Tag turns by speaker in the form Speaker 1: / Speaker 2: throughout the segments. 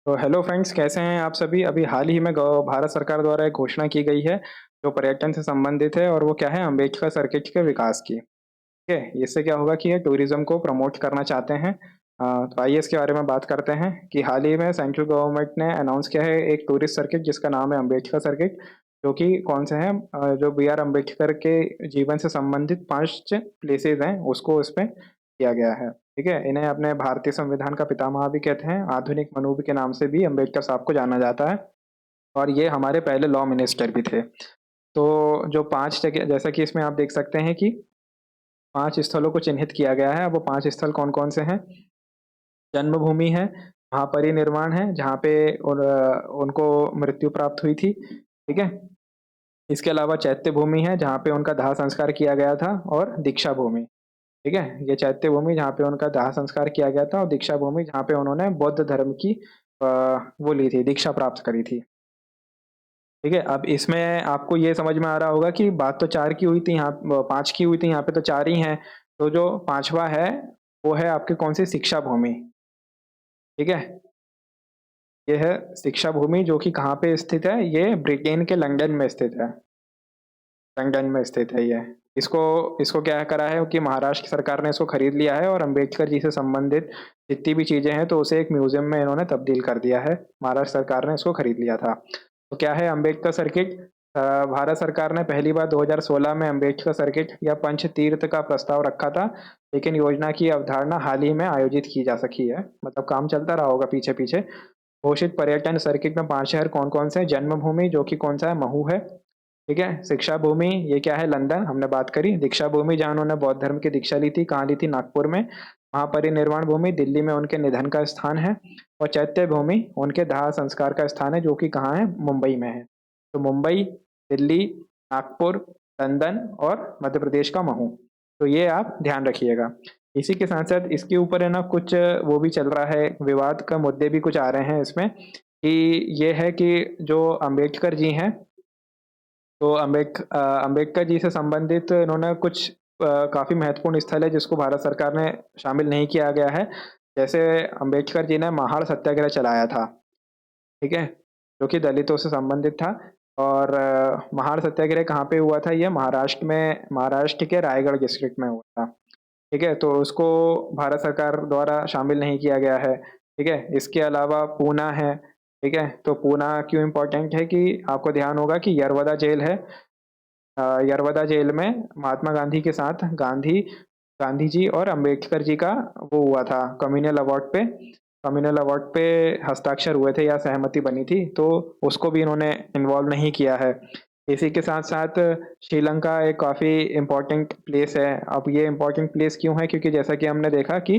Speaker 1: तो hello friends, कैसे हैं आप सभी? अभी हाल ही में भारत सरकार द्वारा एक घोषणा की गई है जो पर्यटन से संबंधित है, और वो क्या है, अम्बेडकर सर्किट के विकास की। ठीक है, इससे क्या होगा कि ये टूरिज्म को प्रमोट करना चाहते हैं। तो आइए इसके बारे में बात करते हैं कि हाल ही में सेंट्रल गवर्नमेंट ने अनाउंस किया है एक टूरिस्ट सर्किट जिसका नाम है अम्बेडकर सर्किट, जो कि कौन से हैं, जो बी आर अम्बेडकर के जीवन से संबंधित 5 प्लेसेस हैं उसको इस पे किया गया है। ठीक है, इन्हें अपने भारतीय संविधान का पितामह भी कहते हैं, आधुनिक मनु के नाम से भी अम्बेडकर साहब को जाना जाता है, और ये हमारे पहले लॉ मिनिस्टर भी थे। तो जो 5 जगह, जैसा कि इसमें आप देख सकते हैं कि 5 स्थलों को चिन्हित किया गया है। वो 5 स्थल कौन-कौन से हैं? जन्मभूमि है, महापरिनिर्वाण है, जहाँ पे उनको मृत्यु प्राप्त हुई थी। ठीक है? इसके अलावा चैत्य भूमि है, जहाँ पे उनका दाह संस्कार किया गया था, और दीक्षा भूमि। ठीक है? ये चैत्य भूमि जहाँ पे उनका दाह संस्कार किया गया था, और दीक्षा भूमि जहाँ पे उन्होंने बौद्ध धर्म की अ, वो ली थी, दीक्षा प्राप्त करी थी। ठीक है? अब इसमें आपको ये समझ में आ रहा होगा कि बात तो 4 की हुई थी, यहाँ 5 की हुई थी, यहाँ पे तो 4 ही हैं। तो जो 5वां है, वो है आपकी कौन-सी, शिक्षा भूमि। ठीक है? ये है शिक्षा भूमि, जो कि कहाँ पे स्थित है? ये ब्रिटेन के लंदन में स्थित है। लंदन में स्थित है ये। इसको इसको क्या करा है कि महाराष्ट्र की सरकार ने इसको खरीद लिया है, और अम्बेडकर जी से संबंधित जितनी भी चीज़ें हैं तो उसे एक म्यूज़ियम में इन्होंने तब्दील कर दिया है। महाराष्ट्र सरकार ने इसको खरीद लिया था। तो क्या है अम्बेडकर सर्किट? भारत सरकार ने पहली बार 2016 में अम्बेडकर सर्किट या पंचतीर्थ का प्रस्ताव रखा था, लेकिन योजना की अवधारणा हाल ही में आयोजित की जा सकी है। मतलब काम चलता रहा होगा पीछे-पीछे। घोषित पर्यटन सर्किट में 5 शहर कौन-कौन से हैं? जन्मभूमि, जो कि कौन-सा है? महू है। ठीक है? शिक्षा भूमि, ये क्या है? लंदन, हमने बात करी। दीक्षा भूमि, जहाँ उन्होंने बौद्ध धर्म की दीक्षा ली थी, कहाँ ली थी? नागपुर में। महापरिनिर्वाण भूमि, दिल्ली में उनके निधन का स्थान है। और चैत्य भूमि, उनके दाह संस्कार का स्थान है, जो कि कहाँ है? मुंबई में है। तो मुंबई, दिल्ली, नागपुर, लंदन और मध्य प्रदेश का महू। तो ये आप ध्यान रखिएगा। इसी के साथ-साथ इसके ऊपर है ना कुछ वो भी चल रहा है, विवाद का मुद्दे भी कुछ आ रहे हैं इसमें, कि ये है कि जो अम्बेडकर जी हैं, तो अम्बेडकर जी से संबंधित इन्होंने कुछ काफ़ी महत्वपूर्ण स्थल है जिसको भारत सरकार ने शामिल नहीं किया गया है। जैसे अम्बेडकर जी ने महाड़ सत्याग्रह चलाया था, ठीक है? जो कि दलितों से संबंधित था, और महाड़ सत्याग्रह कहाँ पे हुआ था? ये महाराष्ट्र के रायगढ़ डिस्ट्रिक्ट में हुआ था। ठीक है? तो उसको भारत सरकार द्वारा शामिल नहीं किया गया है। ठीक है? इसके अलावा पूना है। ठीक है? तो पूना क्यों इम्पोर्टेंट है कि आपको ध्यान होगा कि यरवदा जेल है। यरवदा जेल में महात्मा गांधी के साथ गांधी जी और अम्बेडकर जी का वो हुआ था, कम्युनल अवार्ड पे हस्ताक्षर हुए थे या सहमति बनी थी, तो उसको भी इन्होंने इन्वॉल्व नहीं किया है। इसी के साथ-साथ श्रीलंका एक काफ़ी इम्पोर्टेंट प्लेस है। अब ये इम्पोर्टेंट प्लेस क्यों है? क्योंकि जैसा कि हमने देखा कि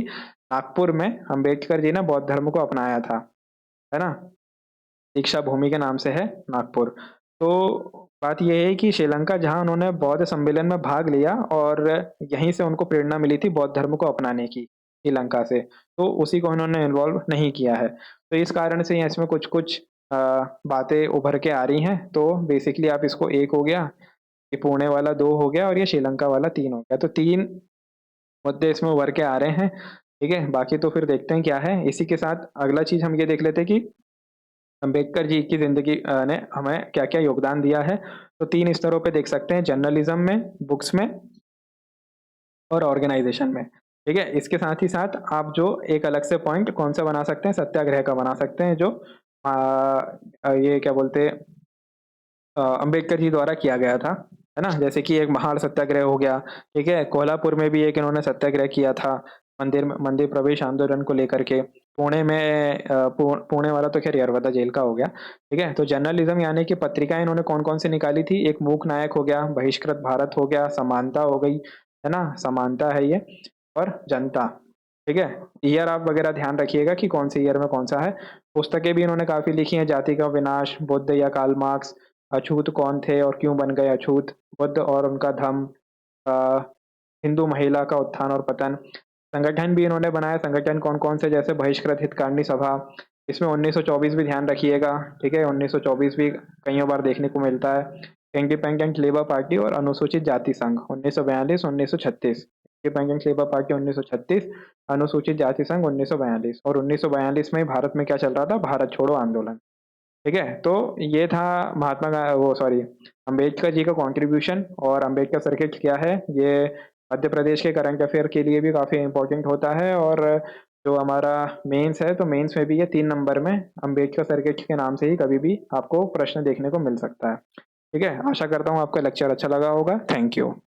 Speaker 1: नागपुर में अम्बेडकर जी ने बौद्ध धर्म को अपनाया था, है ना? दीक्षा भूमि के नाम से है नागपुर। तो बात ये है कि श्रीलंका, जहाँ उन्होंने बौद्ध सम्मेलन में भाग लिया, और यहीं से उनको प्रेरणा मिली थी बौद्ध धर्म को अपनाने की, श्रीलंका से, तो उसी को उन्होंने इन्वॉल्व नहीं किया है। तो इस कारण से इसमें कुछ-कुछ अ, बातें उभर के आ रही हैं। तो बेसिकली आप इसको 1 हो गया, ये पुणे वाला 2 हो गया, और ये श्रीलंका वाला 3 हो गया। तो 3 मुद्दे इसमें उभर के आ रहे हैं, ठीक है? बाकी तो फिर देखते हैं क्या है। इसी के साथ अगला चीज़ हम ये देख लेते हैं कि अम्बेडकर जी की ज़िंदगी ने हमें क्या-क्या योगदान दिया है। तो 3 स्तरों पे देख सकते हैं, जर्नलिज़्म में, बुक्स में और ऑर्गेनाइज़ेशन में। ठीक है? इसके साथ ही साथ आप जो एक अलग से पॉइंट कौन-सा बना सकते हैं, सत्याग्रह का बना सकते हैं, जो ये क्या बोलते हैं, अम्बेडकर जी द्वारा किया गया था, है ना? जैसे कि एक महाड़ सत्याग्रह हो गया, ठीक है? कोल्हापुर में भी एक इन्होंने सत्याग्रह किया था, मंदिर प्रवेश आंदोलन को लेकर के। पुणे में पुणे वाला तो ख़ैर यरवदा जेल का हो गया, ठीक है? तो जर्नलिज़्म यानी कि पत्रिकाएँ इन्होंने कौन-कौन सी निकाली थी? एक मूक नायक हो गया, बहिष्कृत भारत हो गया, समानता हो गई, है ना? समानता है ये, और जनता, ठीक है? ईयर आप वग़ैरह ध्यान रखिएगा कि कौन से ईयर में कौन-सा है। पुस्तकें भी इन्होंने काफ़ी लिखी हैं, जाति का विनाश, बुद्ध या कार्ल मार्क्स, अछूत कौन थे और क्यों बन गए अछूत, बुद्ध और उनका धम्म, अ, हिंदू महिला का उत्थान और पतन। संगठन भी इन्होंने बनाए, संगठन कौन-कौन से? जैसे बहिष्कृत हितकारिणी सभा, इसमें 1924 भी ध्यान रखिएगा, ठीक है? 1924 भी कइयों बार देखने को मिलता है। इंडिपेंडेंट लेबर पार्टी और अनुसूचित जाति संघ, 1942, 1936। इंडिपेंडेंट लेबर पार्टी 1936, अनुसूचित जाति संघ 1942, और 1942 में भारत में क्या चल रहा था, भारत छोड़ो आंदोलन। ठीक है, तो ये था वो सॉरी अंबेडकर जी का कंट्रीब्यूशन। और अंबेडकर सर्किट क्या है, ये मध्य प्रदेश के करंट अफेयर के लिए भी काफ़ी इंपॉर्टेंट होता है। और जो हमारा मेंस है, तो मेंस में भी ये 3 नंबर में अंबेडकर सर्किट के नाम से ही कभी भी आपको प्रश्न देखने को मिल सकता है। ठीक है, आशा करता हूँ आपका लेक्चर अच्छा लगा होगा। Thank you.